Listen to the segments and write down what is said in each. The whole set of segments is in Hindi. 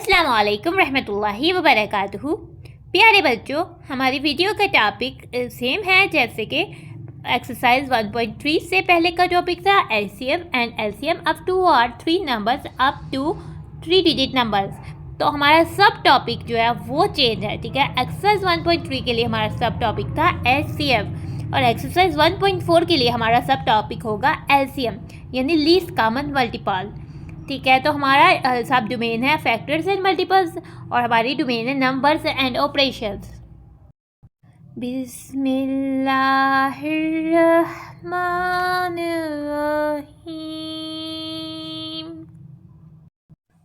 अस्सलाम वालेकुम रहमतुल्लाहि व बरकातुहू। प्यारे बच्चों, हमारी वीडियो का टॉपिक सेम है जैसे कि एक्सरसाइज 1.3 से पहले का टॉपिक था LCM and LCM up to और 3 numbers up to 3 digit numbers. तो हमारा सब टॉपिक जो है वो चेंज है, ठीक है। एक्सरसाइज 1.3 के लिए हमारा सब टॉपिक था एलसीएम और एक्सरसाइज 1.4 के लिए हमारा सब टॉपिक होगा एलसीएम यानी लीस्ट कॉमन मल्टीपल, ठीक है। तो हमारा सब डोमेन है फैक्टर्स एंड मल्टीपल्स और हमारी डोमेन है नंबर्स एंड ऑपरेशंस। बिस्मिल्लाहिर्रहमानिर्रहीम।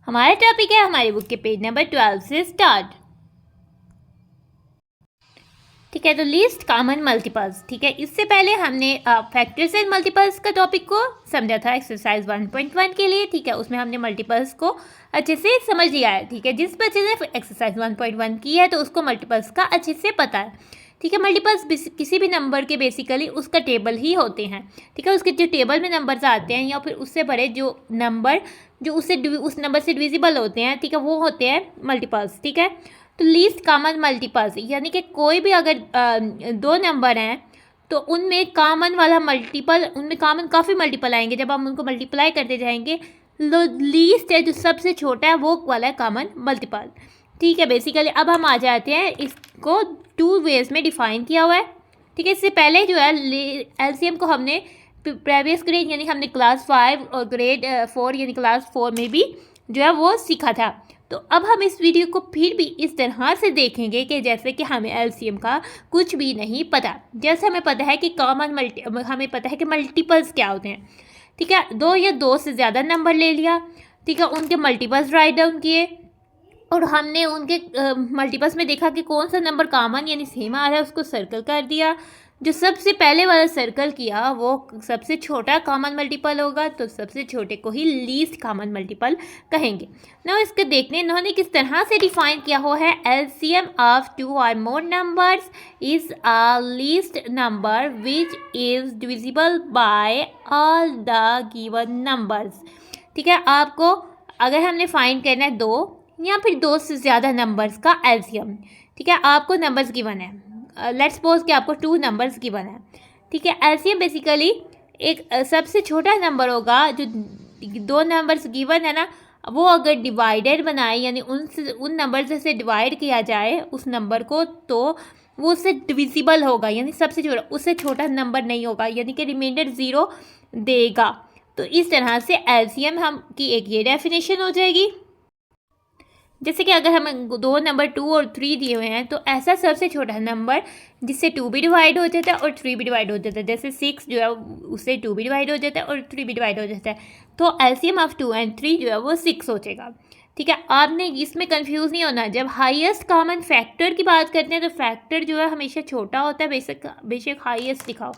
हमारा टॉपिक है हमारी बुक के पेज नंबर 12 से स्टार्ट, ठीक है। तो लीस्ट कॉमन मल्टीपल्स, ठीक है। इससे पहले हमने फैक्टर्स एंड मल्टीपल्स का टॉपिक को समझा था एक्सरसाइज 1.1 के लिए, ठीक है। उसमें हमने मल्टीपल्स को अच्छे से समझ लिया है, ठीक है। जिस बच्चे ने एक्सरसाइज 1.1 की है तो उसको मल्टीपल्स का अच्छे से पता है, ठीक है। मल्टीपल्स किसी भी नंबर के बेसिकली उसका टेबल ही होते हैं, ठीक है। उसके जो टेबल में नंबर्स आते हैं या फिर उससे बड़े जो नंबर जो उस नंबर से डिविजिबल होते हैं, ठीक है, वो होते हैं मल्टीपल्स, ठीक है। तो लीस्ट कॉमन मल्टीपल्स यानी कि कोई भी अगर दो नंबर हैं तो उनमें कॉमन वाला मल्टीपल, उनमें कॉमन काफ़ी मल्टीपल आएंगे। जब हम उनको मल्टीप्लाई करते जाएंगे लीस्ट है जो सबसे छोटा है वो वाला है कॉमन मल्टीपल, ठीक है। बेसिकली अब हम आ जाते हैं, इसको 2 वेज में डिफाइन किया हुआ है, ठीक है। इससे पहले जो है एलसीएम को हमने प्रीवियस ग्रेड यानी हमने क्लास 5 और ग्रेड 4 यानी क्लास 4 में भी जो है वो सीखा था। तो अब हम इस वीडियो को फिर भी इस तरह से देखेंगे कि जैसे कि हमें एलसीएम का कुछ भी नहीं पता। जैसे हमें पता है कि हमें पता है कि मल्टीपल्स क्या होते हैं, ठीक है। 2 या 2 से ज़्यादा नंबर ले लिया, ठीक है, उनके मल्टीपल्स राइट डाउन किए और हमने उनके मल्टीपल्स में देखा कि कौन सा नंबर कॉमन यानी सेम आ रहा है, उसको सर्कल कर दिया। जो सबसे पहले वाला सर्कल किया वो सबसे छोटा कॉमन मल्टीपल होगा, तो सबसे छोटे को ही लीस्ट कॉमन मल्टीपल कहेंगे ना। इसके देखने इन्होंने किस तरह से डिफाइन किया हुआ है, LCM of 2 or more numbers is a least number which is divisible by all the given numbers, ठीक है। आपको अगर हमने फाइंड करना है 2 या फिर 2 से ज़्यादा नंबर्स का एलसीएम, ठीक है। आपको नंबर्स गिवन है, लेट्स सपोज कि आपको 2 नंबर्स गिवन है, ठीक है। एलसीएम बेसिकली एक सबसे छोटा नंबर होगा जो 2 नंबर्स गिवन है ना, वो अगर डिवाइडेड बनाए यानी उन नंबर से डिवाइड किया जाए उस नंबर को, तो वो उससे डिविजिबल होगा यानी सबसे छोटा, उससे छोटा नंबर नहीं होगा यानी कि रिमाइंडर 0 देगा। तो इस तरह से एलसीएम हम की एक ये डेफिनेशन हो जाएगी। जैसे कि अगर हमें 2 नंबर 2 और 3 दिए हुए हैं तो ऐसा सबसे छोटा नंबर जिससे 2 भी डिवाइड हो जाता है और 3 भी डिवाइड हो जाता है, जैसे 6 जो है उससे 2 भी डिवाइड हो जाता है और 3 भी डिवाइड हो जाता है, तो एलसीएम ऑफ 2 एंड 3 जो है वो 6 हो जाएगा, ठीक है। आपने इसमें कंफ्यूज नहीं होना। जब हाईएस्ट कॉमन फैक्टर की बात करते हैं तो फैक्टर जो है हमेशा छोटा होता है, बेशक हाईएस्ट दिखाओ,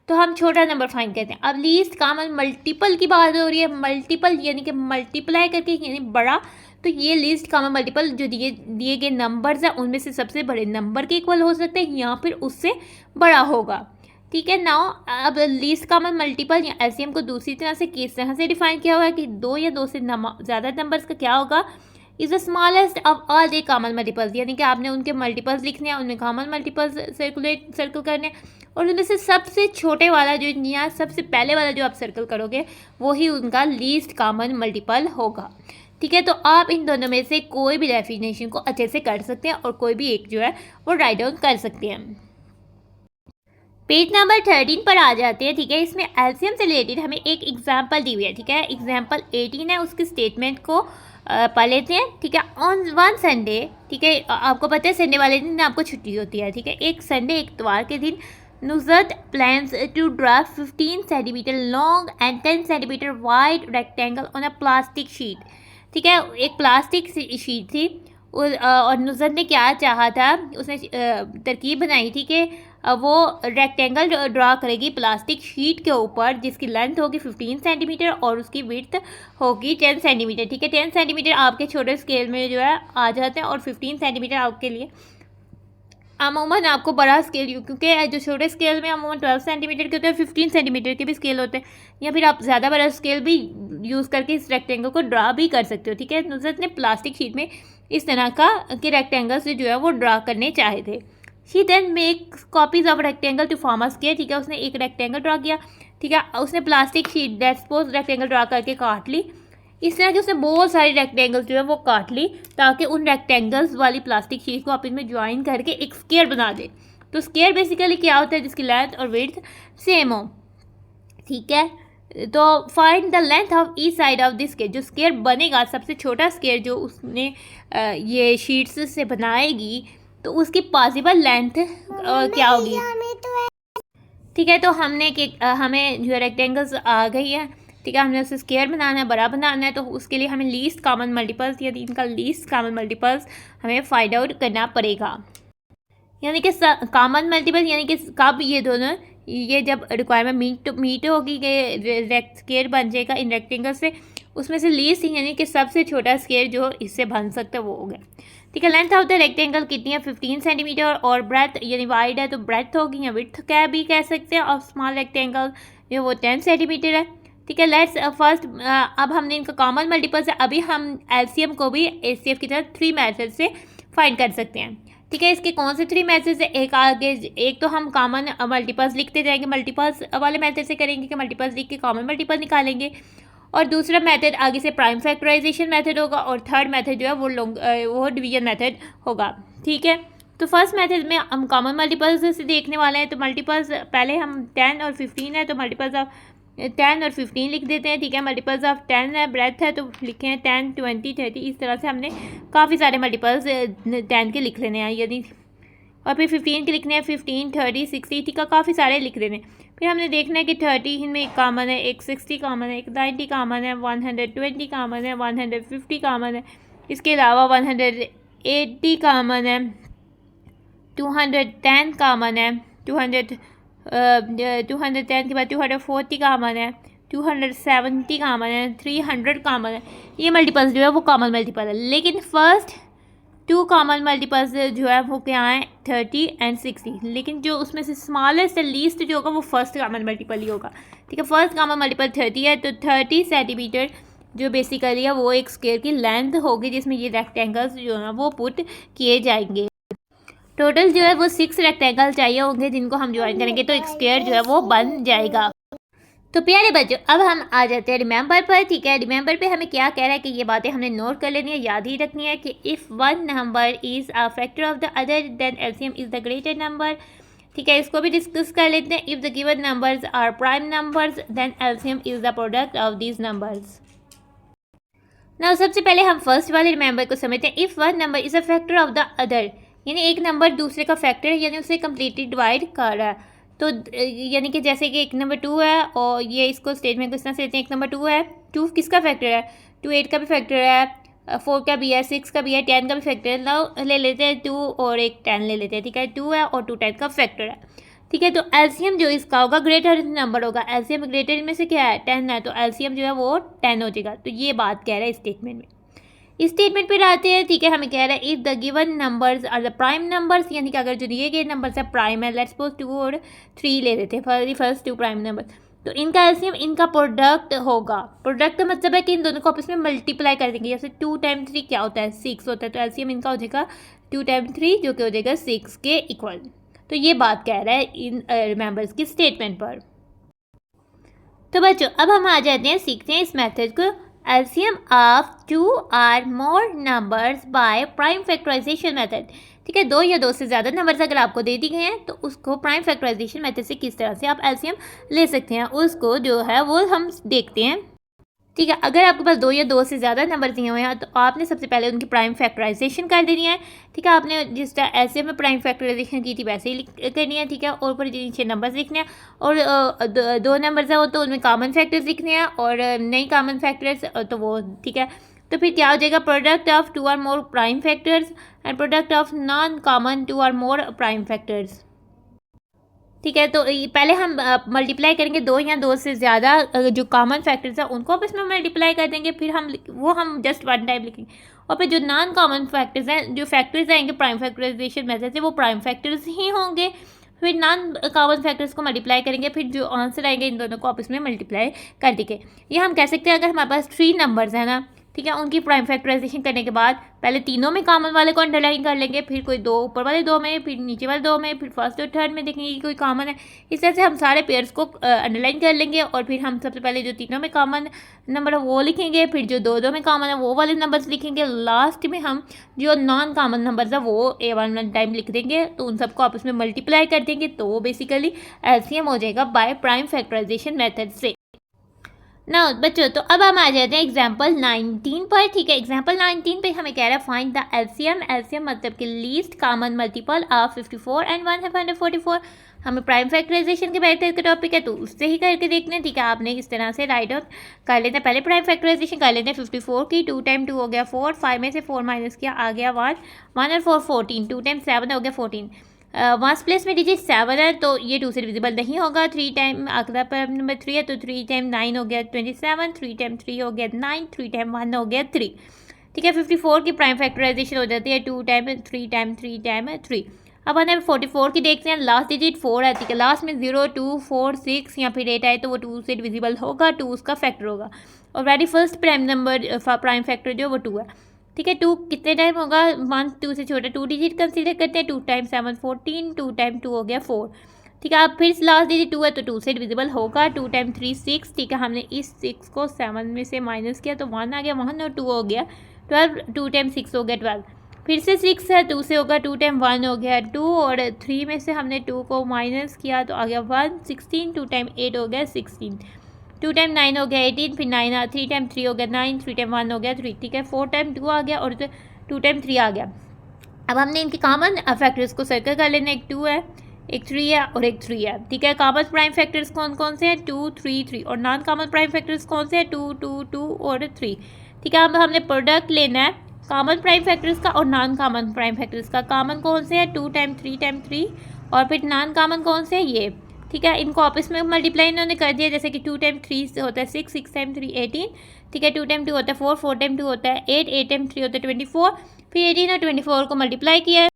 तो हम छोटा नंबर फाइंड करते हैं। अब लीस्ट कॉमन मल्टीपल की बात हो रही है, मल्टीपल यानी कि मल्टीप्लाई करके यानी बड़ा, तो ये लीस्ट कॉमन मल्टीपल जो दिए गए नंबर्स हैं उनमें से सबसे बड़े नंबर के इक्वल हो सकते हैं या फिर उससे बड़ा होगा, ठीक है। नाउ अब लीस्ट कॉमन मल्टीपल या एलसीएम को दूसरी तरह से किस तरह से डिफाइन किया हुआ है कि 2 या 2 से ज़्यादा नंबर्स का क्या होगा, is the smallest of all the common multiples, यानी कि आपने उनके मल्टीपल्स लिखने हैं, उनमें कॉमन मल्टीपल्स सर्कल करने हैं और उनमें से सबसे छोटे वाला जो या सबसे पहले वाला जो आप सर्कल करोगे वही उनका लीस्ट कॉमन मल्टीपल होगा, ठीक है। तो आप इन दोनों में से कोई भी डेफिनेशन को अच्छे से कर सकते हैं और कोई भी एक जो है वो राइट डाउन कर सकते हैं। पेज नंबर 13 पर आ जाते हैं, ठीक है। इसमें एलसीएम से रिलेटेड हमें एक एग्जाम्पल दी हुई है, ठीक है। एग्जाम्पल 18 है, उसके स्टेटमेंट को पढ़ लेते हैं, ठीक है। ऑन वन संडे, ठीक है, आपको पता है संडे वाले दिन आपको छुट्टी होती है, ठीक है। एक संडे एक इतवार के दिन Nusrat plans to draw 15 centimetre long and 10 centimetre wide rectangle on a plastic sheet, ठीक है। एक प्लास्टिक शीट थी और नुज़रत ने क्या चाहा था, उसने तरकीब बनाई थी कि वो रेक्टेंगल ड्रा करेगी प्लास्टिक शीट के ऊपर जिसकी लेंथ होगी 15 सेंटीमीटर और उसकी विड्थ होगी 10 सेंटीमीटर, ठीक है। 10 सेंटीमीटर आपके छोटे स्केल में जो है आ जाते हैं और 15 सेंटीमीटर आपके लिए अमूमन आपको बड़ा स्केल, क्योंकि जो छोटे स्केल में अमूमन 12 सेंटीमीटर के होते हैं, 15 सेंटीमीटर के भी स्केल होते हैं, या फिर आप ज़्यादा बड़ा स्केल भी यूज़ करके इस रेक्टेंगल को ड्रा भी कर सकते हो। ठीक है, नुसरत ने प्लास्टिक शीट में इस तरह का के रेक्टेंगल्स जो है वो ड्रा करने चाहे थे। She then make copies of rectangle to form a square. ठीक है, उसने एक रेक्टेंगल ड्रा किया। ठीक है, उसने plastic sheet that suppose rectangle draw करके काट ली। इस तरह की उसने बहुत सारी रेक्टेंगल्स जो है वो काट ली, ताकि उन रेक्टेंगल्स वाली प्लास्टिक शीट को आप इनमें ज्वाइन करके एक स्केयर बना दे। तो स्केयर बेसिकली क्या होता है, जिसकी लेंथ और विड्थ सेम हो। ठीक है, तो find the length of each side of this square. जो स्केयर बनेगा, सबसे छोटा स्केयर जो उसने ये शीट्स से बनाएगी, तो उसकी पॉसिबल लेंथ क्या होगी। ठीक है, तो हमें जो रेक्टेंगल्स आ गई है। ठीक है, हमने उसे स्केयर बनाना है, बड़ा बनाना है, तो उसके लिए हमें लीस्ट कॉमन मल्टीपल्स या इनका लीस्ट कॉमन मल्टीपल्स हमें फाइंड आउट करना पड़ेगा। यानी कि कॉमन मल्टीपल यानी कि कब ये दोनों, ये जब रिक्वायरमेंट मीट होगी कि स्केयर बन जाएगा इन रेक्टेंगल से, उसमें से लीस्ट यानी कि सबसे छोटा स्केयर जो इससे बन सकता है वो हो गया। ठीक है, लेंथ ऑफ द रेक्टेंगल कितनी है, 15 सेंटीमीटर, और ब्रेथ यानी वाइड है तो ब्रेथ होगी, या विड्थ क्या भी कह सकते हैं, और स्मॉल रेक्टेंगल जो वो 10 सेंटीमीटर है। ठीक है, लेट्स फर्स्ट अब हमने इनका कॉमन मल्टीपल से अभी हम एलसीएम को भी एचसीएफ की तरह 3 मेथड से फाइंड कर सकते हैं। ठीक है, इसके कौन से 3 मेथड है, एक तो हम कॉमन मल्टीपल्स लिखते जाएंगे, मल्टीपल्स वाले मेथड से करेंगे कि मल्टीपल्स लिख के कॉमन मल्टीपल निकालेंगे, और दूसरा मेथड आगे से प्राइम फैक्टराइजेशन मेथड होगा, और थर्ड मेथड जो है वो डिवीजन मेथड होगा। ठीक है, तो फर्स्ट मेथड में हम कॉमन मल्टीपल्स से देखने वाले हैं। तो मल्टीपल्स पहले हम 10 और 15 है, तो मल्टीपल्स ऑफ 10 और 15 लिख देते हैं। ठीक है, मल्टीपल्स ऑफ 10 है, ब्रेथ है, तो लिखे हैं 10, 20, 30। इस तरह से हमने काफ़ी सारे मल्टीपल्स 10 के लिख लेने हैं, यदि और फिर 15 के लिखने हैं, 15, 30, 60। ठीक है, काफ़ी सारे लिख देने। फिर हमने देखना है कि 30 इनमें एक कॉमन है, एक 60 कॉमन है, एक 90 कॉमन है, 120 कॉमन है, 150 कॉमन है, इसके अलावा 180 कॉमन है, 210 कॉमन है, 210 के बाद 240 कॉमन है, 270 कॉमन है, 300 कॉमन है। ये मल्टीपल्स जो है वो कॉमन मल्टीपल है। लेकिन फर्स्ट 2 कॉमन मल्टीपल्स जो है वो क्या है, 30 एंड 60। लेकिन जो उसमें से स्मॉलेस्ट या लीस्ट जो होगा वो फर्स्ट कॉमन मल्टीपल ही होगा। ठीक है, फर्स्ट कॉमन मल्टीपल 30 है, तो 30 सेंटीमीटर जो बेसिकली है वो एक स्क्वायर की लेंथ होगी, जिसमें ये रेक्टेंगल्स जो है वो पुट किए जाएंगे। टोटल जो है वो 6 रेक्टेंगल चाहिए होंगे, जिनको हम ज्वाइन करेंगे तो एक स्क्वायर जो है वो बन जाएगा। तो प्यारे बच्चों, अब हम आ जाते हैं रिमेंबर पर। ठीक है, रिमेंबर पे हमें क्या कह रहा है कि ये बातें हमने नोट कर लेनी है, याद ही रखनी है कि if one number is a factor of the other then LCM is the greater number. ठीक है, इसको भी डिस्कस कर लेते हैं। If the given numbers are prime numbers then LCM is the product of these numbers. ना सबसे पहले हम फर्स्ट वाले रिमेंबर को समझते हैं। If one number is a factor of the other, यानी एक नंबर दूसरे का फैक्टर है, यानी उसे कम्प्लीटली डिवाइड कर रहा है। तो यानी कि जैसे कि एक नंबर 2 है, और ये इसको स्टेटमेंट को इस तरह से लेते हैं, एक नंबर 2 है, 2 किसका फैक्टर है, 2 8 का भी फैक्टर है, 4 का भी है, 6 का भी है, 10 का भी फैक्टर है। ना ले लेते हैं 2 और एक 10 ले लेते हैं। ठीक है, 2 है और 2 10 का फैक्टर है। ठीक है, तो एलसीएम जो इसका होगा ग्रेटर नंबर होगा। एलसीएम ग्रेटर में से क्या है, 10 है, तो एलसीएम जो है वो 10 हो जाएगा। तो ये बात कह रहा है स्टेटमेंट में। इस स्टेटमेंट पर आते हैं। ठीक है, हमें कह रहा है if the given numbers are the prime numbers, यानी कि अगर जो दिए गए नंबर्स है प्राइम है, लेट्स सपोज 2 और 3 ले लेते हैं, फर्स्ट 2 प्राइम नंबर, तो इनका एलसीएम इनका प्रोडक्ट होगा। प्रोडक्ट का मतलब है कि इन दोनों को आपस में मल्टीप्लाई कर देंगे। जैसे 2 टाइम 3 क्या होता है, 6 होता है, तो एलसीएम इनका हो जाएगा 2 टाइम 3 जो कि हो जाएगा 6 के इक्वल। तो ये बात कह रहा है इन रिमेंबर्स की स्टेटमेंट पर। तो बच्चों, अब हम आ जाते हैं, सीखते हैं इस मेथड को, LCM of 2 or more numbers by prime factorization method। ठीक है, 2 या 2 से ज़्यादा नंबर्स अगर आपको दे दी गए हैं तो उसको प्राइम फैक्टराइजेशन मेथड से किस तरह से आप LCM ले सकते हैं, उसको जो है वो हम देखते हैं। ठीक है, अगर आपके पास 2 या 2 से ज़्यादा नंबर दिए हुए हैं तो आपने सबसे पहले उनकी प्राइम फैक्टराइजेशन कर देनी है। ठीक है, आपने जिस तरह ऐसे में प्राइम फैक्टराइजेशन की थी वैसे ही करनी है। ठीक है, और ऊपर नीचे नंबर्स लिखने हैं, और 2 नंबर्स हैं वो तो उनमें कॉमन फैक्टर्स लिखने हैं, और नहीं कॉमन फैक्टर्स तो वो ठीक है। तो फिर क्या हो जाएगा, product of 2 or more prime factors and product of non common 2 or more prime factors. ठीक है, तो पहले हम मल्टीप्लाई करेंगे 2 या 2 से ज़्यादा जो कॉमन फैक्टर्स हैं उनको आप इसमें मल्टीप्लाई कर देंगे, फिर हम जस्ट 1 टाइम लिखेंगे, और फिर जो नॉन कॉमन फैक्टर्स हैं, जो फैक्टर्स आएंगे प्राइम फैक्टराइजेशन मेथड से, वो प्राइम फैक्टर्स ही होंगे। फिर नॉन कॉमन फैक्टर्स को मल्टीप्लाई करेंगे, फिर जो आंसर आएंगे इन दोनों को आपस में मल्टीप्लाई कर देंगे। ये हम कह सकते हैं अगर हमारे पास 3 नंबर्स हैं ना, ठीक है, उनकी प्राइम फैक्टराइजेशन करने के बाद पहले तीनों में कॉमन वाले को अंडरलाइन कर लेंगे, फिर कोई दो ऊपर वाले दो में, फिर नीचे वाले दो में, फिर फर्स्ट और थर्ड में देखेंगे कि कोई कॉमन है। इस तरह से हम सारे पेयर्स को अंडरलाइन कर लेंगे और फिर हम सबसे पहले जो तीनों में कॉमन नंबर है वो लिखेंगे, फिर जो दो दो में कॉमन है वो वाले नंबर्स लिखेंगे, लास्ट में हम जो नॉन कॉमन नंबर्स है वो A1 टाइम लिख देंगे, तो उन सबको आपस में मल्टीप्लाई कर देंगे, तो वो बेसिकली LCM हो जाएगा बाय प्राइम फैक्टराइजेशन मेथड से। ना बच्चों, तो अब हम आ जाते हैं एग्जाम्पल 19 पर, ठीक है। एग्जाम्पल 19 पे हमें कह रहा है फाइंड द एलसीएम। एलसीएम मतलब कि least common multiple of 54 and 144। हमें प्राइम फैक्टराइजेशन के मेथड का टॉपिक है, तो उससे ही करके देखना है, ठीक है। आपने इस तरह से राइट आउट कर लेते हैं, पहले प्राइम फैक्टराइजेशन कर लेते हैं। 54 की 2 टाइम 2 हो गया 4, 5 में से 4 माइनस किया आ गया 1, 1 और 4 14, 2 टाइम 7 हो गया 14। वंस प्लेस में डिजिट 7 है तो ये 2 से डिविजिबल नहीं होगा। 3 टाइम अगला पर नंबर 3 है, तो 3 टाइम 9 हो गया 27, 3 टाइम 3 हो गया 9, 3 टाइम 1 हो गया 3, ठीक है। 54 की प्राइम फैक्टराइजेशन हो जाती है 2 टाइम 3 टाइम 3 टाइम 3। अब हमें 44 की देखते हैं, लास्ट डिजिट 4 है, ठीक है। लास्ट में 0, 2, 4, 6 या फिर 8 आए तो वो 2 से डिविजिबल होगा, 2 उसका फैक्टर होगा। और very first prime number prime factor जो वो 2 है, ठीक है। 2 कितने टाइम होगा, 1 2 से छोटा 2 डिजिट कंसीडर करते हैं। 2 टाइम 7 14, 2 टाइम 2 हो गया 4, ठीक है। अब फिर लास्ट डिजिट 2 है तो 2 से डिविजिबल होगा। 2 टाइम 3 6, ठीक है। हमने इस 6 को 7 में से माइनस किया तो 1 आ गया 1 और 2 हो गया 12, 2 टाइम 6 हो गया 12। फिर से 6 है, 2 से होगा 2 टाइम 1 हो गया 2, और 3 में से हमने 2 को माइनस किया तो आ गया 1, 16, 2 टाइम 8 हो गया 16, 2 टाइम 9 हो गया 18, फिर 9 3 टाइम 3 हो गया 9, 3 टाइम 1 हो गया 3, ठीक है। 4 टाइम 2 आ गया और 2 टाइम 3 आ गया। अब हमने इनके कॉमन फैक्टर्स को सर्कल कर लेना, एक 2 है, एक 3 है और एक 3 है, ठीक है। कॉमन प्राइम फैक्टर्स कौन कौन से हैं, 2 3 3, और नॉन कॉमन प्राइम फैक्टर्स कौन से हैं, 2 2 2 और 3, ठीक है। अब हमने प्रोडक्ट लेना है कॉमन प्राइम फैक्टर्स का और नॉन कॉमन प्राइम फैक्टर्स का। कॉमन कौन से है, 2 टाइम 3 और फिर नॉन कॉमन कौन से है ये, ठीक है। इनको आपस में मल्टीप्लाई इन्होंने कर दिया, जैसे कि 2 टाइम 3 से होता है 6, 6 टाइम 3 18, ठीक है। 2 टाइम 2 होता है 4, 4 टाइम 2 होता है 8, 8 टाइम 3 होता है 24, फिर 18 और 24 को मल्टीप्लाई किया है,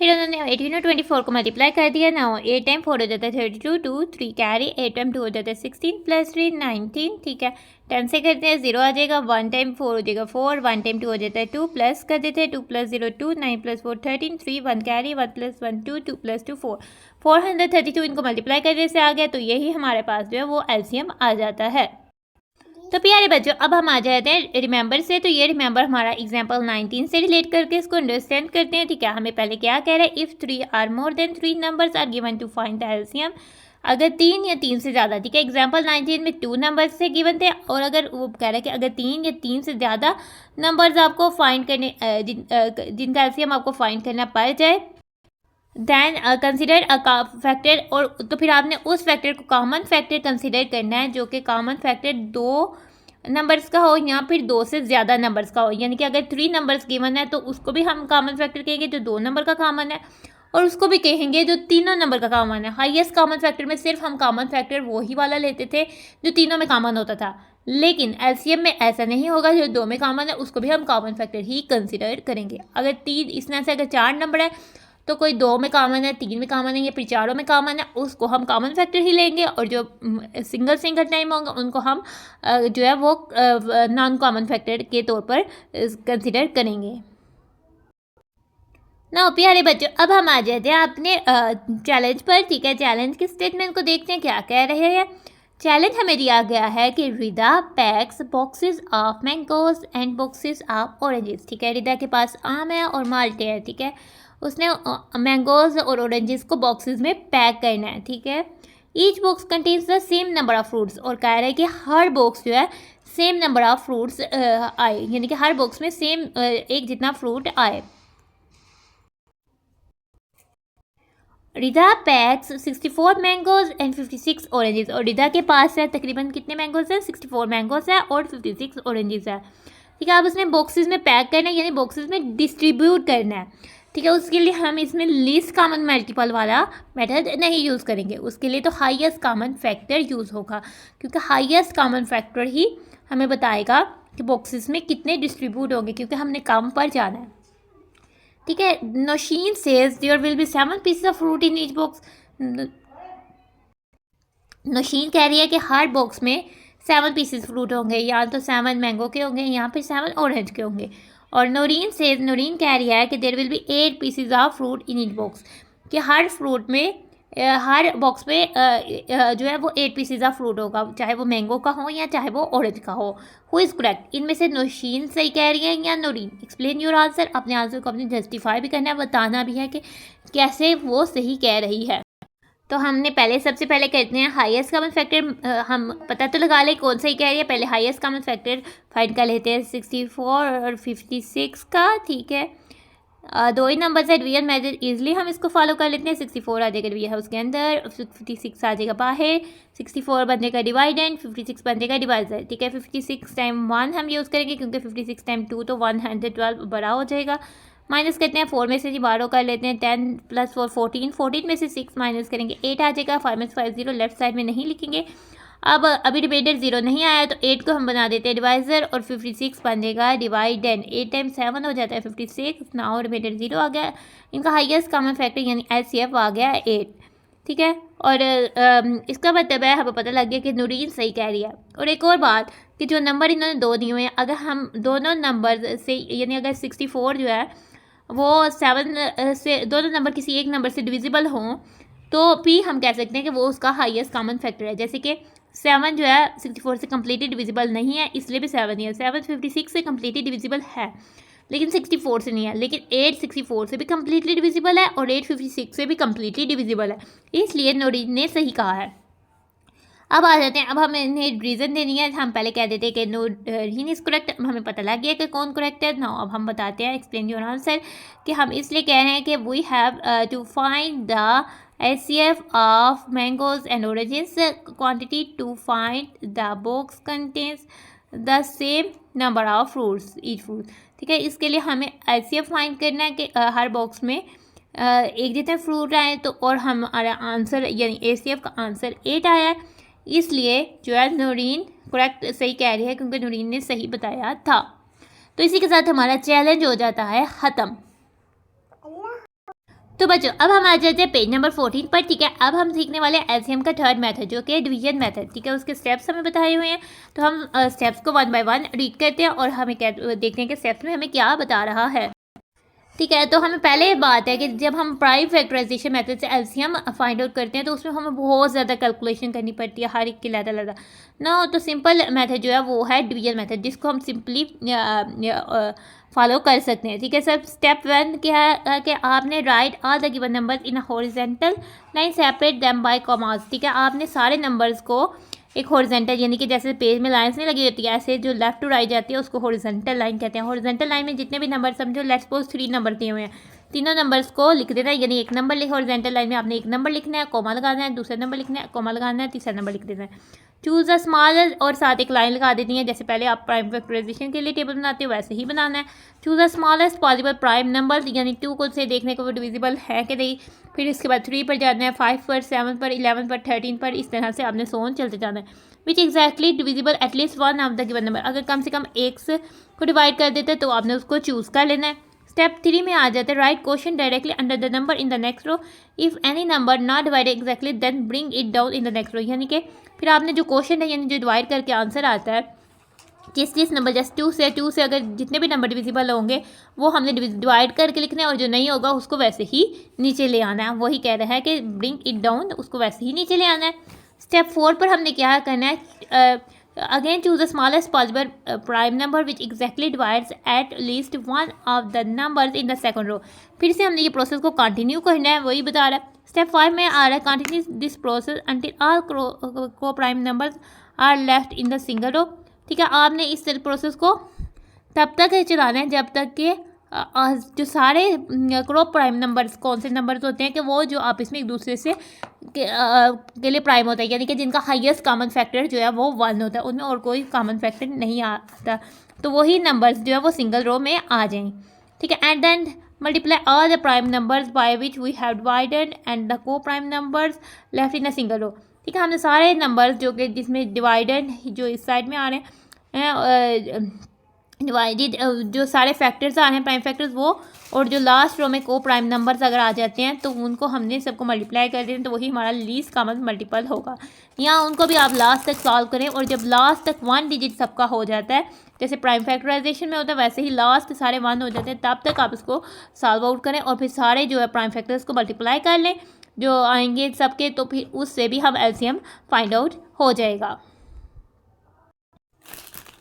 फिर उन्होंने 18 और 24 को मल्टीप्लाई कर दिया ना। 8 टाइम 4 हो जाता है 32, 2 3 कैरी, 8 टाइम 2 हो जाता है 16 प्लस 3 19, ठीक है। 10 से करते हैं 0 आ जाएगा, 1 टाइम 4 हो जाएगा 4, 1 टाइम 2 हो जाता है 2, प्लस कर देते हैं 2 plus 0 2, 9 plus 4 13, 3 1 carry, 1 plus 1 2, 2 plus 2 4, 432 इनको मल्टीप्लाई करने से आ गया, तो यही हमारे पास जो है वो एलसीएम आ जाता है। तो प्यारे बच्चों, अब हम आ जाते हैं रिमेंबर से। तो ये रिमेंबर हमारा एग्जाम्पल 19 से रिलेट करके इसको अंडरस्टैंड करते हैं, ठीक है। हमें पहले क्या कह रहा है, if 3 are more than 3 numbers are given to find the LCM. अगर 3 या 3 से ज़्यादा, ठीक है। एग्जाम्पल 19 में 2 नंबर्स से गिवन थे, और अगर वो कह रहा है कि अगर 3 या 3 से ज़्यादा नंबर्स आपको फाइंड करने जिनका एलसीएम आपको फाइंड करना पड़ जाए, देन कंसिडर अ फैक्टर, और तो फिर आपने उस फैक्टर को कॉमन फैक्टर कंसिडर करना है, जो कि कॉमन फैक्टर 2 नंबर्स का हो या फिर 2 से ज़्यादा नंबर्स का हो। यानी कि अगर 3 नंबर्स गिवन है तो उसको भी हम कॉमन फैक्टर कहेंगे जो 2 नंबर का कॉमन है, और उसको भी कहेंगे जो तीनों नंबर का कॉमन है। हाईएस्ट कॉमन फैक्टर में सिर्फ हम कॉमन फैक्टर वही वाला लेते थे जो तीनों में कॉमन होता था, लेकिन एलसीएम में ऐसा नहीं होगा। जो 2 में कॉमन है उसको भी हम कॉमन फैक्टर ही कंसिडर करेंगे। अगर 3 इस तरह से अगर 4 नंबर है तो कोई 2 में कॉमन है, 3 में कॉमन है या फिर 4 में कॉमन है, उसको हम कॉमन फैक्टर ही लेंगे, और जो सिंगल टाइम होंगे उनको हम जो है वो नॉन कॉमन फैक्टर के तौर पर कंसिडर करेंगे ना। प्यारे बच्चों, अब हम आ जाते हैं अपने चैलेंज पर, ठीक है। चैलेंज के स्टेटमेंट को देखते हैं क्या कह रहे हैं। चैलेंज हमें दिया गया है कि Rida packs boxes of mangoes and boxes of oranges, ठीक है। रिदा के पास आम है और माल्टे है, ठीक है। उसने मैंगोज और ऑरेंजेस को बॉक्सेस में पैक करना है, ठीक है। Each box contains the same number of fruits, और कह रहा है कि हर बॉक्स जो है सेम नंबर ऑफ फ्रूट्स आए, यानी कि हर बॉक्स में सेम एक जितना फ्रूट आए। रिदा पैक्स 64 मैंगोज एंड 56 ऑरेंजेस, और रिदा के पास है तकरीबन कितने मैंगोज हैं, 64 मैंगोज है और 56 ऑरेंजेस है, ठीक है। अब उसने बॉक्सेस में पैक करना है, यानी बॉक्सेस में डिस्ट्रीब्यूट करना है, ठीक है। उसके लिए हम इसमें लीस्ट कॉमन मल्टीपल वाला मेथड नहीं यूज़ करेंगे, उसके लिए तो हाईएस्ट कॉमन फैक्टर यूज़ होगा, क्योंकि हाईएस्ट कॉमन फैक्टर ही हमें बताएगा कि बॉक्सेस में कितने डिस्ट्रीब्यूट होंगे, क्योंकि हमने काम पर जाना है। ठीक है, Nausheen says there will be 7 pieces of fruit in each box. Nausheen कह रही है कि हर बॉक्स में 7 पीसेस फ्रूट होंगे, या तो 7 मैंगो के होंगे या फिर 7 ऑरेंज के होंगे। और नौरीन कह रही है कि there will be 8 pieces of fruit in each box, कि हर फ्रूट में हर बॉक्स में जो है वो 8 पीसेस ऑफ फ्रूट होगा, चाहे वो मैंगो का हो या चाहे वो ऑरेंज का हो। Who is correct? इनमें से नौशीन सही कह रही है या नौरीन? Explain your answer. अपने आंसर को अपने जस्टिफाई भी करना है, बताना भी है कि कैसे वो सही कह रही है। तो हमने सबसे पहले कहते हैं हाईएस्ट कॉमन फैक्टर। हम पता तो लगा लें कौन सही कह रही है। पहले हाईएस्ट कॉमन फैक्टर फाइंड कर लेते हैं 64 और 56 का। ठीक है, दो ही नंबर है, डिवीजन मेथड इजीली हम इसको फॉलो कर लेते हैं। 64 आ जाएगा डिवीजन हाउस के अंदर, 56 आ जाएगा बाहर, 64 बन जाएगा डिवाइडेंड, 56 बन जाएगा डिवाइजर। ठीक है, 56 टाइम 1 हम यूज़ करेंगे, क्योंकि 56 टाइम 2 तो 112 बड़ा हो जाएगा। माइनस करते हैं, 4 में से बारो कर लेते हैं, 10 + 4 14, 14 में से 6 माइनस करेंगे 8 आ जाएगा। 5 - 5 0, लेफ्ट साइड में नहीं लिखेंगे। अब अभी रिमाइंडर 0 नहीं आया तो 8 को हम बना देते हैं डिवाइज़र, और 56 बन जाएगा डिवाइडेंड। 8 टाइम्स 7 हो जाता है 56। नाउ रिमाइंडर 0 आ गया। इनका हाईएस्ट कॉमन फैक्टर यानी HCF आ गया 8। ठीक है, और इसका मतलब है हमें पता लग गया कि नूरीन सही कह रही है। और एक और बात कि जो नंबर इन्होंने दो दिए हुए हैं, अगर हम दोनों नंबर से यानी अगर 64 जो है वो 7 से, दोनों नंबर किसी एक नंबर से डिविजिबल हों, तो भी हम कह सकते हैं कि वो उसका हाईएस्ट कॉमन फैक्टर है। जैसे कि 7 जो है 64 से कम्प्लीटली डिविजिबल नहीं है, इसलिए भी 7 ही है। 7 56 से कम्प्लीटली डिविजिबल है लेकिन 64 से नहीं है, लेकिन 8 64 से भी कम्प्लीटली डिविजिबल है और 8 56 से भी कम्प्लीटली डिविजिबल है, इसलिए नूरीन ने सही कहा है। अब आ जाते हैं, अब हमें इन्हें रीज़न देनी है। हम पहले कह देते हैं कि नूरीन इज़ करेक्ट, हमें पता लग गया कि कौन करेक्ट है। नाउ अब हम बताते हैं एक्सप्लेन योर आंसर, कि हम इसलिए कह रहे हैं कि we have to find the HCF of mangoes and oranges quantity to find the box contains the same number of fruits each fruit। ठीक है, इसके लिए हमें HCF फाइंड करना है कि हर बॉक्स में एक जितने फ्रूट आए, तो और हमारा आंसर यानी HCF का आंसर 8 आया है, इसलिए जो है नूरीन करेक्ट सही कह रही है, क्योंकि नूरीन ने सही बताया था। तो इसी के साथ हमारा चैलेंज हो जाता है ख़त्म। तो बच्चों अब हम आ जाते हैं पेज नंबर 14 पर। ठीक है, अब हम सीखने वाले हैं एलसीएम का थर्ड मेथड, जो कि डिवीजन मेथड। ठीक है, उसके स्टेप्स हमें बताए हुए हैं, तो हम स्टेप्स को 1 बाय 1 रीड करते हैं और हमें देखते हैं कि स्टेप्स में हमें क्या बता रहा है। ठीक है, तो हमें पहले बात है कि जब हम प्राइम फैक्टराइजेशन मेथड से एलसीएम फाइंड आउट करते हैं, तो उसमें हमें बहुत ज़्यादा कैलकुलेशन करनी पड़ती है हर एक की अलग ना। तो सिंपल मेथड जो है वो है डिवीजन मेथड, जिसको हम सिंपली फॉलो कर सकते हैं। ठीक है सर, स्टेप 1 क्या है कि आपने right all the given numbers in a horizontal line, separate them by commas. ठीक है, आपने सारे नंबर्स को एक हॉरिजॉन्टल यानी कि जैसे पेज में लाइंस नहीं लगी होती है, ऐसे जो लेफ्ट टू राइट जाती है उसको हॉरिजॉन्टल लाइन कहते हैं। हॉरिजॉन्टल लाइन में जितने भी नंबर, समझो लेट्स सपोज 3 नंबर दिए हुए हैं, तीनों नंबर्स को लिख देना है, यानी एक नंबर लिखा हॉरिजॉन्टल लाइन में आपने एक नंबर लिखना है, कोमा लगाना है, दूसरा नंबर लिखना है, कोमा लगाना है, तीसरा नंबर लिख देना है। चूज़ अ स्मॉलर, और साथ एक लाइन लगा देती हैं, जैसे पहले आप प्राइम फैक्टराइजेशन के लिए टेबल बनाते हो वैसे ही बनाना है। Choose a smallest possible prime number, यानी 2 को से देखने को वो डिविजिबल है कि नहीं। फिर इसके बाद 3 पर जाना है, 5 पर, 7 पर, 11 पर, 13 पर, इस तरह से आपने सोन चलते जाना है। Which exactly divisible at least 1 of the given number, अगर कम से कम एक से को डिवाइड कर देते तो आपने उसको चूज़ कर लेना है। स्टेप 3 में आ जाते हैं, write question directly under the number in the next row, if any number not divided exactly then bring it down in the next row. यानी कि फिर आपने जो क्वेश्चन है यानी जो डिवाइड करके आंसर आता है, जिस नंबर जैसे 2 से अगर जितने भी नंबर डिविजिबल होंगे वो हमने डिवाइड करके लिखना है, और जो नहीं होगा उसको वैसे ही नीचे ले आना है। वही कह रहा है कि ब्रिंग इट डाउन, उसको वैसे ही नीचे ले आना है। स्टेप 4 पर हमने क्या करना है, again choose the smallest possible prime number which exactly divides at least 1 of the numbers in the second row. फिर से हमने ये प्रोसेस को कंटिन्यू करना है, वही बता रहा है। स्टेप 5 में आ रहा है, continue this process until all co prime numbers are left in the single row. ठीक है, आपने इस प्रोसेस को तब तक चलाना है जब तक कि जो सारे क्रॉप प्राइम नंबर्स, कौन से नंबर्स होते हैं कि वो जो आपस में एक दूसरे से के लिए प्राइम होता है, यानी कि जिनका हाईएस्ट कॉमन फैक्टर जो है वो 1 होता है, उनमें और कोई कॉमन फैक्टर नहीं आता, तो वही नंबर्स जो है वो सिंगल रो में आ जाएं। ठीक है, and then multiply all the prime numbers by which we have divided and the co prime numbers left in a single row. ठीक है, हमने सारे नंबर्स जो कि जिसमें डिवाइडेड जो इस साइड में आ रहे हैं डिवाइडेड जो सारे फैक्टर्स आ रहे हैं प्राइम फैक्टर्स वो, और जो लास्ट रो में को प्राइम नंबर्स अगर आ जाते हैं तो उनको हमने सबको मल्टीप्लाई कर दें तो वही हमारा लीस्ट कॉमन मल्टीपल होगा। या उनको भी आप लास्ट तक सॉल्व करें, और जब लास्ट तक 1 डिजिट सबका हो जाता है, जैसे प्राइम फैक्टराइजेशन में होता है वैसे ही लास्ट सारे 1 हो जाते हैं, तब तक आप इसको सॉल्व आउट करें और फिर सारे जो है प्राइम फैक्टर्स को मल्टीप्लाई कर लें जो आएंगे सबके, तो फिर उससे भी हम एलसीएम फाइंड आउट हो जाएगा।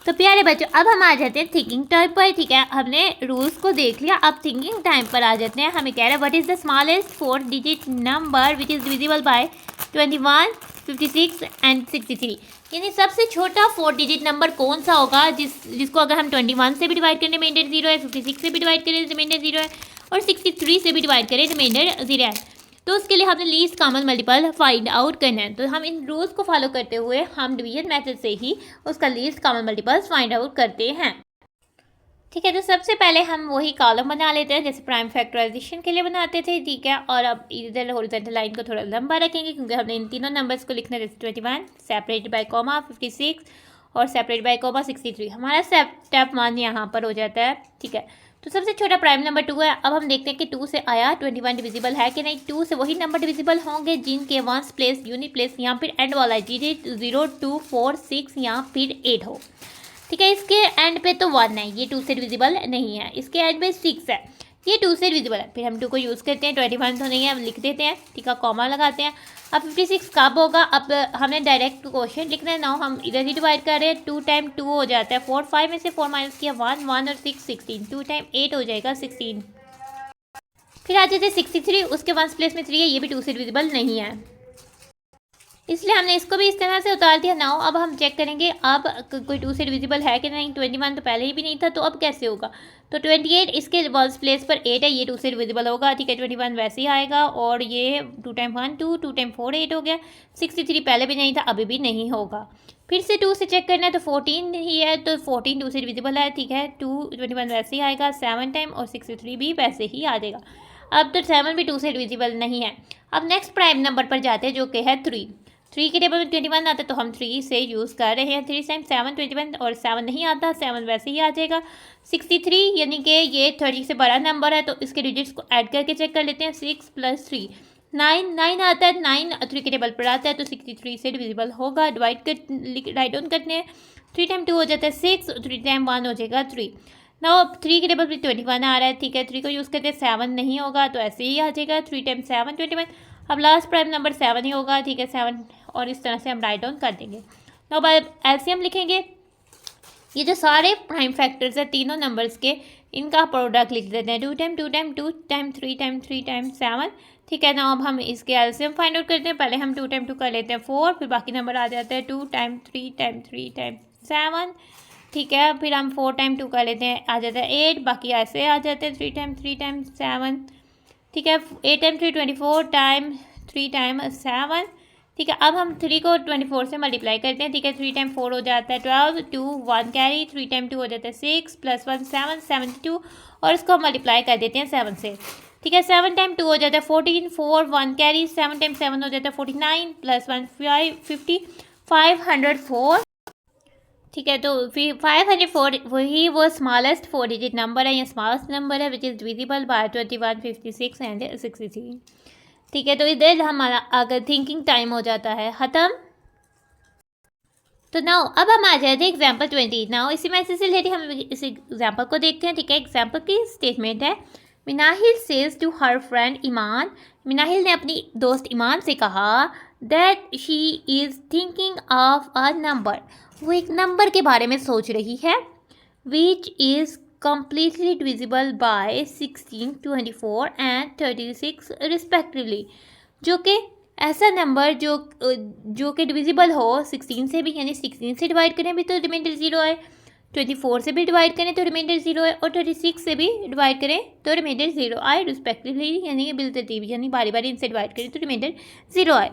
तो प्यारे बच्चों अब हम आ जाते हैं थिंकिंग टाइम पर। ठीक है, हमने रूल्स को देख लिया, अब थिंकिंग टाइम पर आ जाते हैं। हमें कह रहा है what is the smallest 4 digit number which is divisible by 21, 56 and 63। यानी सबसे छोटा 4 डिजिट नंबर कौन सा होगा जिसको अगर हम 21 से भी डिवाइड करें रिमाइंडर 0 है, 56 से भी डिवाइड करें रिमाइंडर 0 है, और 63 से भी डिवाइड करें रिमाइंडर 0 है। तो उसके लिए हमने least common multiple find out करना है। तो हम इन रूल्स को फॉलो करते हुए हम डिवीजन मेथड से ही उसका least common multiples find out करते हैं। ठीक है, तो सबसे पहले हम वही कॉलम बना लेते हैं जैसे प्राइम फैक्टराइजेशन के लिए बनाते थे। ठीक है, और अब इधर हॉरिजॉन्टल लाइन को थोड़ा लंबा रखेंगे क्योंकि हमने इन तीनों नंबर्स को लिखना है, जैसे 21 सेपरेटेड बाय कॉमा 56 और सेपरेटेड बाय कॉमा 63। हमारा स्टेप 1 यहाँ पर हो जाता है। ठीक है, तो सबसे छोटा प्राइम नंबर 2 है। अब हम देखते हैं कि 2 से आया 21 डिविजिबल है कि नहीं। 2 से वही नंबर डिविजिबल होंगे जिनके वंस प्लेस यूनिट प्लेस यहाँ फिर एंड वाला है, 0, 2, 4, 6 या फिर 8 हो। ठीक है, इसके एंड पे तो 1 है, ये 2 से डिविजिबल नहीं है। इसके एंड पे 6 है, ये 2 से डिविजिबल है। फिर हम 2 को यूज़ करते हैं, 21 तो नहीं है, अब लिख देते हैं। ठीक है, कॉमा लगाते हैं। अब 56 कब होगा, अब हमने डायरेक्ट क्वेश्चन लिखना है। नाउ हम इधर ही डिवाइड कर रहे हैं, 2 टाइम 2 हो जाता है 4, 5 में से 4 माइनस किया 1, 1 और 6 16, 2 टाइम 8 हो जाएगा 16। फिर आ जाते 63, उसके वंस प्लेस में 3 है, ये भी 2 से डिविजिबल नहीं है, इसलिए हमने इसको भी इस तरह से उतार दिया। नाउ अब हम चेक करेंगे अब कोई 2 से डिविजिबल है कि नहीं। 21 तो पहले ही भी नहीं था, तो अब कैसे होगा। तो 28 इसके वंस प्लेस पर 8 है, ये 2 से डिविजिबल होगा। ठीक है, 21 वैसे ही आएगा, और ये 2 टाइम 1 2, 2 टाइम 4 8 हो गया। 63 पहले भी नहीं था, अभी भी नहीं होगा। फिर से 2 से चेक करना है, तो 14 ही है, तो 14 2 से डिविजिबल है। ठीक है, 21 वैसे ही आएगा 7 टाइम, और 63 भी वैसे ही आ जाएगा। अब तो 7 भी 2 से डिविजिबल नहीं है। अब नेक्स्ट प्राइम नंबर पर जाते हैं जो कि है 3 के टेबल में 21 आता है, तो हम 3 से यूज़ कर रहे हैं। 3 टाइम 7 21, और 7 नहीं आता, 7 वैसे ही आ जाएगा। 63 यानी कि ये 30 से बड़ा नंबर है, तो इसके डिजिट्स को ऐड करके चेक कर लेते हैं। 6 + 3 9 आता है, 9 3 के टेबल पर आता है, तो 63 से डिविजिबल होगा। राइट डाउन करते हैं। 3 टाइम 2 हो जाता है 6, 3 टाइम 1 हो जाएगा 3। ना 3 के टेबल पर 21 आ रहा है। ठीक है, 3 को यूज़ करते हैं, 7 नहीं होगा, तो ऐसे ही आ जाएगा 3 टाइम 7 21। अब लास्ट प्राइम नंबर 7 ही होगा। ठीक है, 7, और इस तरह से हम राइट डाउन कर देंगे। तो अब एलसीएम लिखेंगे। ये जो सारे प्राइम फैक्टर्स है तीनों नंबर्स के, इनका प्रोडक्ट लिख देते हैं। 2 time 2 time 2 time 3 time 3 time 7। ठीक है ना, अब हम इसके एलसीएम फाइंड आउट करते हैं। पहले हम 2 टाइम 2 कर लेते हैं 4, फिर बाकी नंबर आ जाते हैं 2 टाइम 3 टाइम 3 टाइम 7। ठीक है, फिर हम 4 टाइम 2 कर लेते हैं, आ जाता है 8, बाकी ऐसे आ जाते हैं 3 टाइम 3 टाइम 7। ठीक है, 8 टाइम 3 24 टाइम 3 टाइम 7। ठीक है, अब हम 3 को 24 से मल्टीप्लाई करते हैं। ठीक है, 3 टाइम 4 हो जाता है 12, 2 1 कैरी, 3 टाइम 2 हो जाता है 6 + 1 7 72, और इसको हम मल्टीप्लाई कर देते हैं 7 से। ठीक है, 7 टाइम 2 हो जाता है 14, 4 1 कैरी, 7 टाइम 7 हो जाता है 49 + 1 50 504। ठीक है, तो फिर 504 वही वो स्मॉलेस्ट 4 डिजिट नंबर है, या स्मॉलेस्ट नंबर है which is divisible by 21 56 and 63। ठीक है, तो इधर हमारा अगर थिंकिंग टाइम हो जाता है ख़त्म। तो नाउ अब हम आ जाते हैं एग्जाम्पल 20। नाउ इसी मैसेज से रिलेटेड हम इस एग्जाम्पल को देखते हैं। ठीक है, एग्जाम्पल की स्टेटमेंट है, Minahil says to her friend Iman. Minahil ने अपनी दोस्त ईमान से कहा that she is thinking of a number. वो एक नंबर के बारे में सोच रही है, which is completely divisible by 16, 24 and 36 respectively. जो कि ऐसा नंबर जो कि डिविजिबल हो 16 से भी, यानी 16 से डिवाइड करें भी तो रिमाइंडर 0 आए, 24 से भी डिवाइड करें तो रिमाइंडर 0 है, और 36 से भी डिवाइड करें तो रिमाइंडर 0 आए रिस्पेक्टिवली, यानी कि बिलतरतीब, यानी बारी बारी इनसे डिवाइड करें तो रिमाइंडर 0 आए।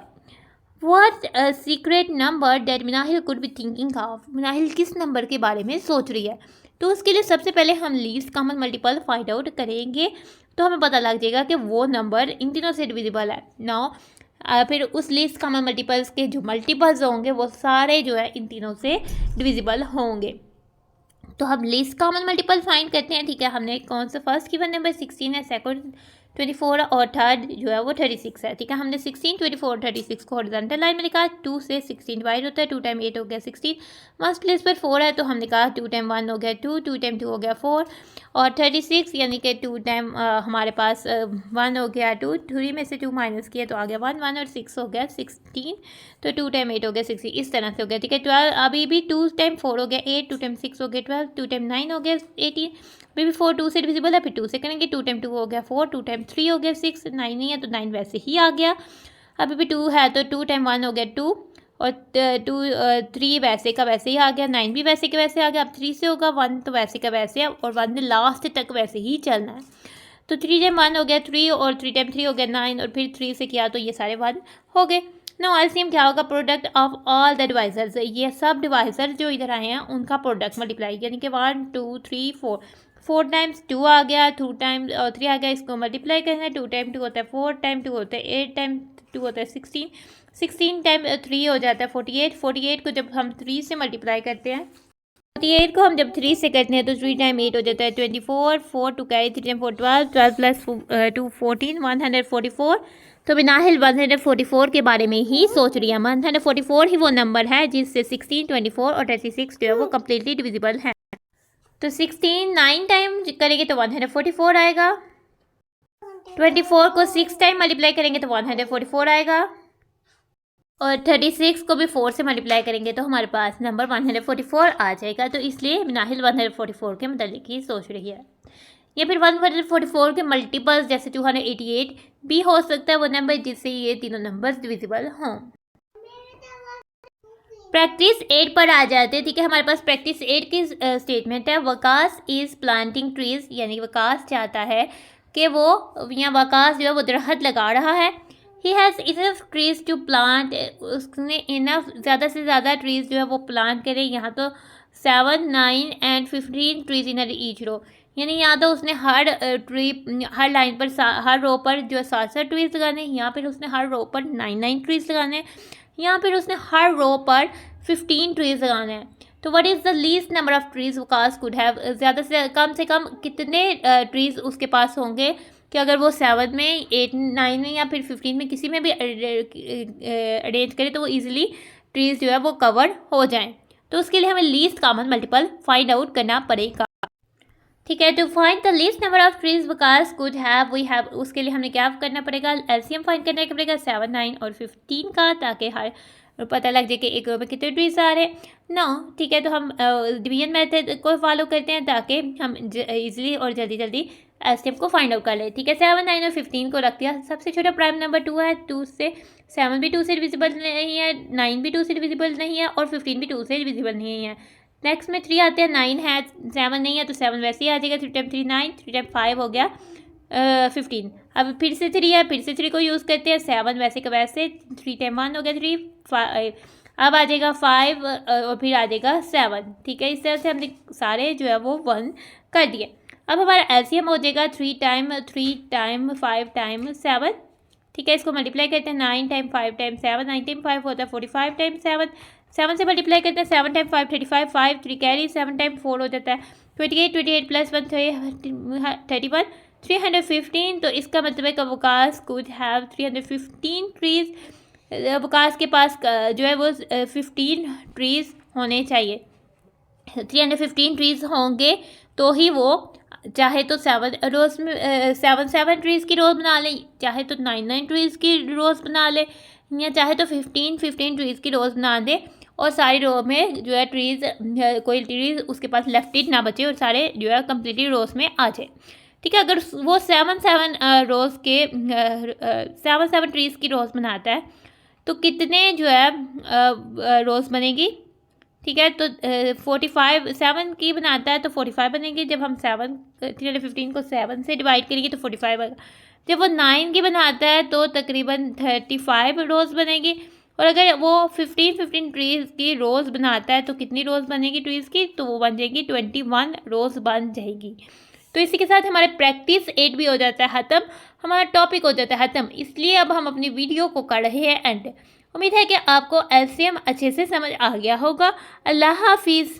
What a secret number that Minahil could be thinking of। Minahil किस नंबर के बारे में सोच रही है। तो उसके लिए सबसे पहले हम least common multiple find out करेंगे, तो हमें पता लग जाएगा कि वो नंबर इन तीनों से डिविजिबल है। नाउ फिर उस लीस्ट कॉमन मल्टीपल्स के जो मल्टीपल्स होंगे वो सारे जो है इन तीनों से डिविजिबल होंगे। तो हम लीस्ट कॉमन मल्टीपल फाइंड करते हैं, ठीक है। हमने कौन सा फर्स्ट गिवन नंबर 16 है, सेकंड 24 और थर्ड जो है वो 36 है, ठीक है। हमने 16, 24 और 36 को हॉरिजॉन्टल लाइन में लिखा। 2 से 16 डिवाइड होता है, 2 टाइम 8 हो गया 16, फर्स्ट प्लेस पर 4 है तो हमने कहा 2 टाइम 1 हो गया 2, 2 टाइम 2 हो गया 4 और 36 यानी कि 2 टाइम हमारे पास 1 हो गया 2, 3 में से 2 माइनस किया तो आ गया 1, 1 और 6 हो गया 16, तो 2 टाइम 8 हो गया 16, इस तरह से हो गया, ठीक है। 12 अभी भी 2 टाइम 4 हो गया 8, 2 टाइम 6 हो गया 12, 2 टाइम 9 हो गया 18, अभी भी 4 2 से डिविजिबल है, फिर 2 से करेंगे, 2 टाइम 2 हो गया 4, 2 टाइम 3 हो गया 6, 9 नहीं है तो 9 वैसे ही आ गया। अभी भी 2 है तो 2 टाइम 1 हो गया 2 और 3 वैसे का वैसे ही आ गया, 9 भी वैसे के वैसे आ गया। अब 3 से होगा 1 तो वैसे का वैसे है और 1 लास्ट तक वैसे ही चलना है, तो 3 टाइम 1 हो गया 3 और 3 टाइम 3 हो गया 9 और फिर 3 से किया तो ये सारे 1 हो गए। नो एलसीएम क्या होगा, product of all the divisors, ये सब डिवाइजर जो इधर आए हैं उनका प्रोडक्ट मल्टीप्लाई, यानी कि 1 2 3 4, 4 टाइम्स 2 आ गया, 2 टाइम 3 आ गया, इसको मल्टीप्लाई करना है। 2 टाइम 2 होता है 4, टाइम 2 होता है 8, टाइम 2 होता है 16, 16 टाइम 3 हो जाता है 48, 48 को जब हम 3 से मल्टीप्लाई करते हैं, 48 को हम जब 3 से करते हैं तो 3 टाइम 8 हो जाता है 24, 4 टू कैरी 3 टाइम 4 12, 12 प्लस 2 14, 144। तो बिनाहिल 144 के बारे में ही सोच रही है। 144 ही वो नंबर है जिससे 16, 24 और 36 जो है वो कम्प्लीटली डिविजिबल है। तो 16 9 टाइम करेंगे तो 144 आएगा, 24 को 6 टाइम मल्टीप्लाई करेंगे तो 144 आएगा और 36 को भी 4 से मल्टीप्लाई करेंगे तो हमारे पास नंबर 144 आ जाएगा। तो इसलिए नाहिल 144 के मतलब ही सोच रही है। या फिर 144 के मल्टीपल्स जैसे 288 भी हो सकता है वो नंबर जिससे ये तीनों नंबर्स डिविजिबल हों। प्रैक्टिस 8 पर आ जाते हैं, ठीक है। हमारे पास प्रैक्टिस 8 की स्टेटमेंट है, वकास इज़ प्लांटिंग ट्रीज, यानी वकास चाहता है कि वो या वकास जो है वो दरख्त लगा रहा है। He has enough trees to plant, उसने इनफ ज़्यादा से ज़्यादा ट्रीज जो है वो प्लांट करे। यहाँ तो 7 9 and 15 trees in each row, यानी यहाँ तो उसने हर हर लाइन पर हर रो पर जो है 7 ट्रीज लगाने, यहाँ पर उसने हर रो पर 9 ट्रीज लगाने, यहाँ पर उसने हर रो पर 15 ट्रीज लगाने हैं। तो what is the least number of trees Waqas could have, ज़्यादा से कम कितने ट्रीज उसके पास होंगे कि अगर वो 7 में 8 9 में या फिर 15 में किसी में भी अरेंज करे तो वो ईजिली ट्रीज जो है वो कवर हो जाएं। तो उसके लिए हमें least common multiple find out करना पड़ेगा, ठीक है। To find the least number of trees Waqas could have we have, उसके लिए हमने क्या करना पड़ेगा, एलसीएम फाइंड करना पड़ेगा 7 9 और 15 का, ताकि हर पता लग जाए कि एक रो में कितने ट्रीज आ रहे हैं। नो, ठीक है। तो हम डिवीजन मेथड को फॉलो करते हैं ताकि हम इजीली और जल्दी एलसीएम को फाइंड आउट कर ले, ठीक है। 7 9 और 15 को रख दिया। सबसे छोटा प्राइम नंबर 2 है, 2 से 7 भी 2 से डिविजिबल नहीं है, 9 भी 2 से डिविजिबल नहीं है और 15 भी 2 से डिविजिबल नहीं है। नेक्स्ट में 3 आते हैं, 9 है 7 नहीं है तो 7 वैसे ही आ जाएगा। 3 टाइम 3 9, 3 टाइम 5 हो गया 15। अब फिर से 3 है, फिर से 3 को यूज़ करते हैं, 7 वैसे का वैसे, 3 टाइम 1 हो गया 3 5, अब आ जाएगा 5 और फिर आ जाएगा 7, ठीक है। इस तरह से हमने सारे जो है वो 1 कर दिए। अब हमारा एलसीएम हो जाएगा 3 टाइम 5 टाइम 7, ठीक है। इसको मल्टीप्लाई करते हैं 9 टाइम 5 टाइम 7, 9 टाइम 5 होता है 45 टाइम 7, 7 से मल्टीप्लाई करते हैं 7 टाइम 5 35, 5 3 कैरी, 7 टाइम 4 हो जाता है 28, 28 प्लस 1 31, 315। तो इसका मतलब है कि Waqas could have 315 trees, Waqas के पास जो है वो 15 ट्रीज होने चाहिए। 315 ट्रीज होंगे तो ही वो चाहे तो 7 रोज में 7 ट्रीज़ की रोज़ बना लें, चाहे तो 9 ट्रीज़ की रोज़ बना ले, या चाहे तो 15 ट्रीज़ की रोज़ बना दे और सारी रो में जो है ट्रीज़ कोई ट्रीज़ उसके पास लेफ्टेड ना बचे और सारे जो है कम्प्लीटली रोज़ में आ जाए, ठीक है। अगर वो 7 रोज़ के 7 ट्रीज़ की रोज़ बनाता है तो कितने जो है रोज़ बनेगी, ठीक है। तो 45 7 की बनाता है तो 45 बनेंगे। जब हम 315 को 7 से डिवाइड करेंगे तो 45 आएगा। जब वो 9 की बनाता है तो तकरीबन 35 रोज़ बनेगी। और अगर वो 15 ट्रीज़ की रोज़ बनाता है तो कितनी रोज़ बनेगी ट्रीज़ की, तो वो बन जाएगी 21 रोज़ बन जाएगी। तो इसी के साथ हमारे प्रैक्टिस 8 भी हो जाता है ख़त्म, हमारा टॉपिक हो जाता है ख़त्म। इसलिए अब हम अपनी वीडियो को कर रहे हैं एंड। उम्मीद है कि आपको एलसीएम अच्छे से समझ आ गया होगा। अल्लाह हाफिज़।